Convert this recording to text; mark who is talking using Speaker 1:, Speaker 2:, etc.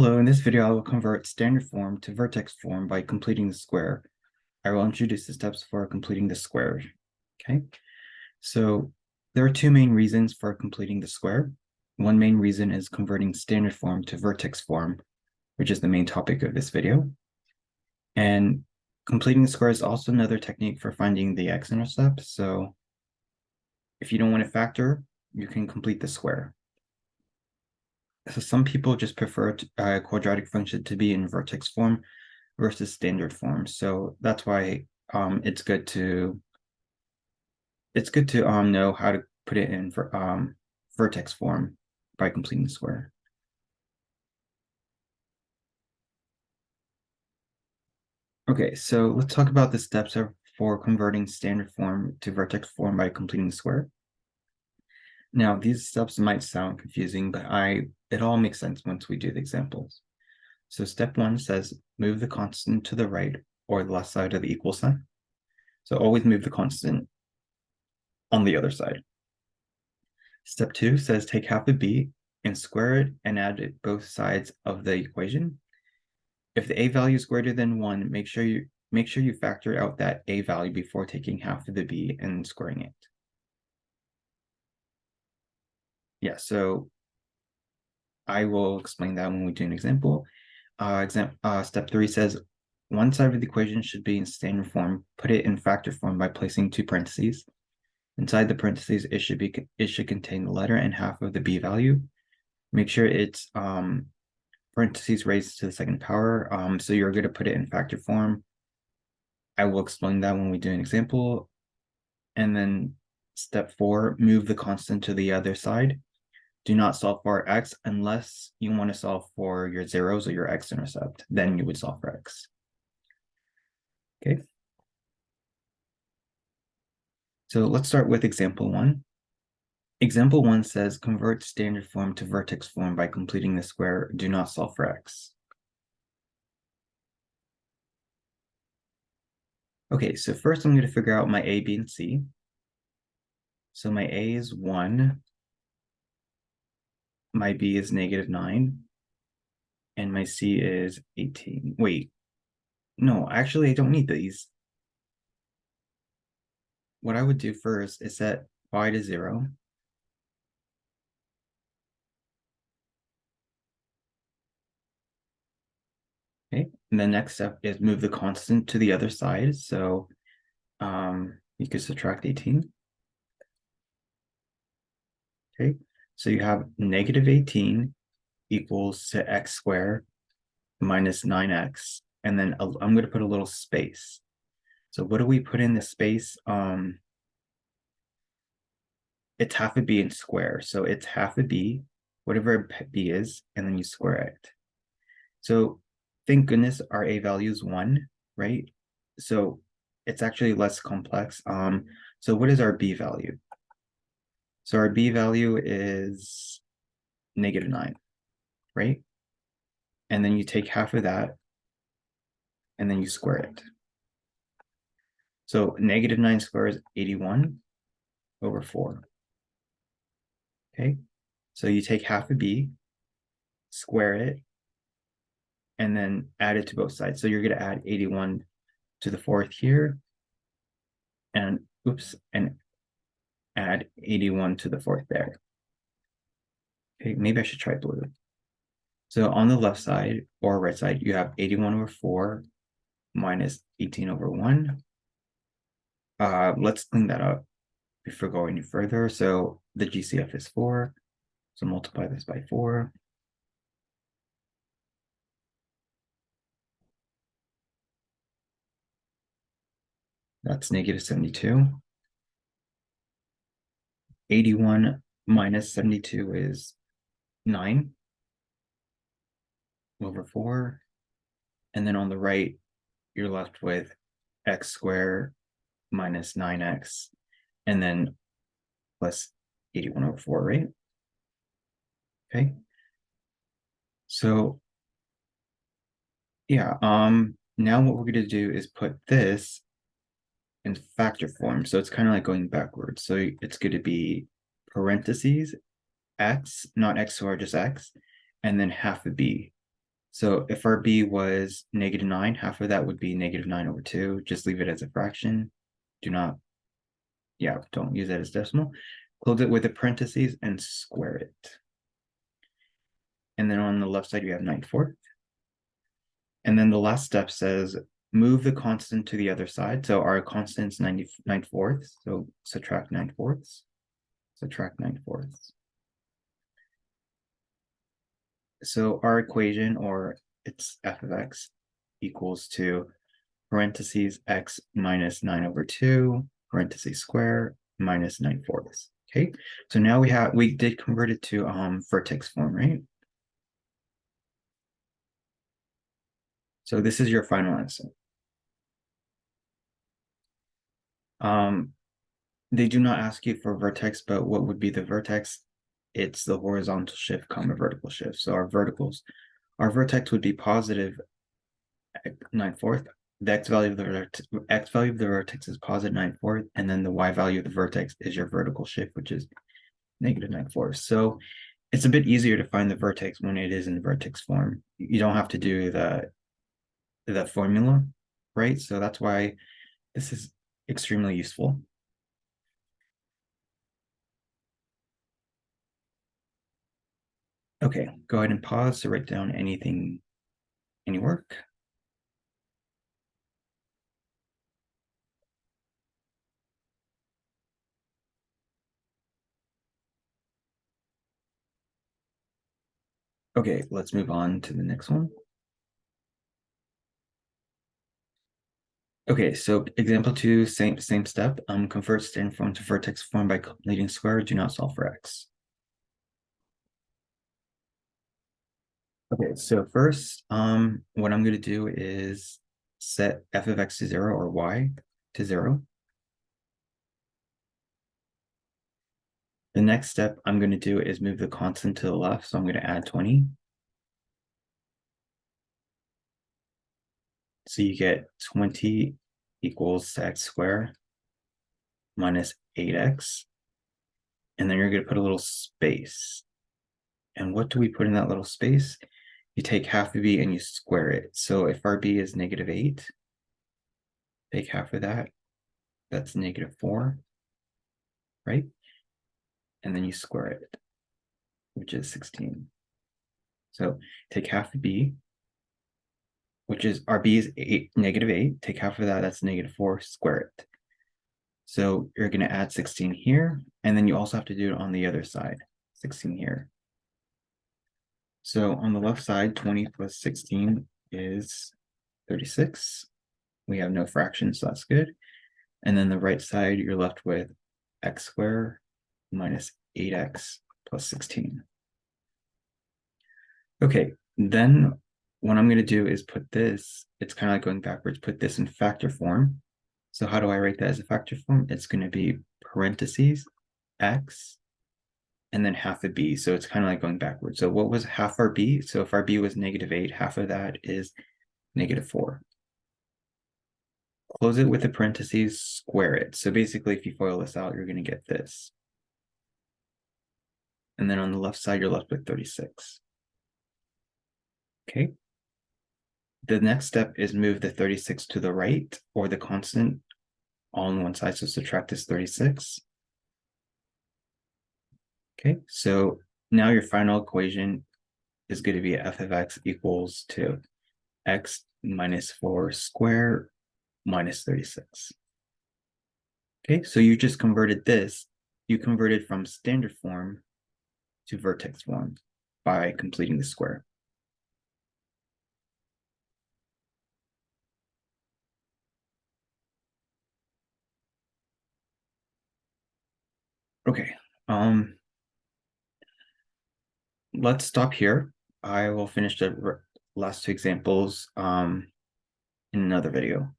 Speaker 1: Hello, in this video I will convert standard form to vertex form by completing the square. I will introduce the steps for completing the square. Okay, so there are two main reasons for completing the square. One main reason is converting standard form to vertex form, which is the main topic of this video. And completing the square is also another technique for finding the x-intercept. So if you don't want to factor, you can complete the square. So some people just prefer a quadratic function to be in vertex form versus standard form. So that's why it's good to know how to put it in for vertex form by completing the square. Okay, so let's talk about the steps for converting standard form to vertex form by completing the square. Now, these steps might sound confusing, but it all makes sense once we do the examples. So step one says move the constant to the right or the left side of the equal sign. So always move the constant on the other side. Step two says take half of b and square it and add it both sides of the equation. If the a value is greater than 1, make sure you factor out that a value before taking half of the b and squaring it. Yeah, so I will explain that when we do an example. Step 3 says one side of the equation should be in standard form. Put it in factor form by placing two parentheses. Inside the parentheses, it should contain the letter and half of the b value. Make sure it's parentheses raised to the second power. So you're going to put it in factor form. I will explain that when we do an example. And then step 4, move the constant to the other side. Do not solve for x unless you want to solve for your zeros or your x-intercept. Then you would solve for x. Okay. So let's start with example 1. Example 1 says convert standard form to vertex form by completing the square. Do not solve for x. Okay, so first I'm going to figure out my a, b, and c. So my a is 1, my b is -9, and my c is 18. Wait, no, actually I don't need these. What I would do first is set y to 0. Okay, and the next step is move the constant to the other side. So you could subtract 18. Okay, so you have -18 equals to x squared minus 9x. And then I'm going to put a little space. So what do we put in the space? It's half a b in square. So it's half a b, whatever b is, and then you square it. So thank goodness our a value is 1, right? So it's actually less complex. So what is our b value? So our b value is -9, right? And then you take half of that, and then you square it. So -9 squared is 81 over 4. Okay, so you take half of b, square it, and then add it to both sides. So you're going to add 81 to the fourth here, and add 81 to the fourth there. Okay, maybe I should try blue. So on the left side or right side, you have 81 over 4 minus 18 over 1. Let's clean that up before going any further. So the GCF is 4. So multiply this by 4. That's -72. 81 minus 72 is 9 over 4. And then on the right, you're left with x squared minus 9x, and then plus 81 over 4, right? Okay. So yeah, now what we're going to do is put this in factor form. So it's kind of like going backwards. So it's going to be parentheses x, not x squared, just x, and then half of b. So if our b was -9, half of that would be -9/2. Just leave it as a fraction. Do not, yeah, don't use it as decimal. Close it with the parentheses and square it. And then on the left side, you have 9/4. And then the last step says move the constant to the other side. So our constant is 9/4. So subtract 9/4. Subtract 9/4. So our equation, or it's f of x, equals to parentheses x minus 9/2, parentheses square, minus 9/4. Okay, so now we did convert it to vertex form, right? So this is your final answer. Um, they do not ask you for vertex, but what would be the vertex? It's the horizontal shift, comma vertical shift. So our vertex would be positive 9/4. The x value of the vertex is positive 9/4, and then the y value of the vertex is your vertical shift, which is negative 9/4. So it's a bit easier to find the vertex when it is in vertex form. You don't have to do the formula, right? So that's why this is extremely useful. Okay, go ahead and pause to write down any work. Okay, let's move on to the next one. Okay, so example 2, same step. Convert standard form to vertex form by completing square. Do not solve for x. Okay, so first, what I'm going to do is set f of x to 0 or y to 0. The next step I'm going to do is move the constant to the left. So I'm going to add 20. So you get 20 equals x squared minus 8x. And then you're going to put a little space. And what do we put in that little space? You take half of b and you square it. So if our b is -8, take half of that. That's -4, right? And then you square it, which is 16. So take half of b, which is our b is -8. Take half of that, that's -4, square it. So you're going to add 16 here, and then you also have to do it on the other side, 16 here. So on the left side, 20 plus 16 is 36. We have no fractions, so that's good. And then the right side, you're left with x squared minus 8x plus 16. Okay, then what I'm going to do is put this, it's kind of like going backwards, put this in factor form. So how do I write that as a factor form? It's going to be parentheses x and then half of b. So it's kind of like going backwards. So what was half our b? So if our b was -8, half of that is -4. Close it with the parentheses, square it. So basically, if you FOIL this out, you're going to get this. And then on the left side, you're left with 36. Okay. The next step is move the 36 to the right, or the constant all on one side. So subtract this 36. Okay, so now your final equation is going to be f of x equals to x minus 4 squared minus 36. Okay, so you just converted this. You converted from standard form to vertex form by completing the square. Okay, let's stop here. I will finish the last two examples in another video.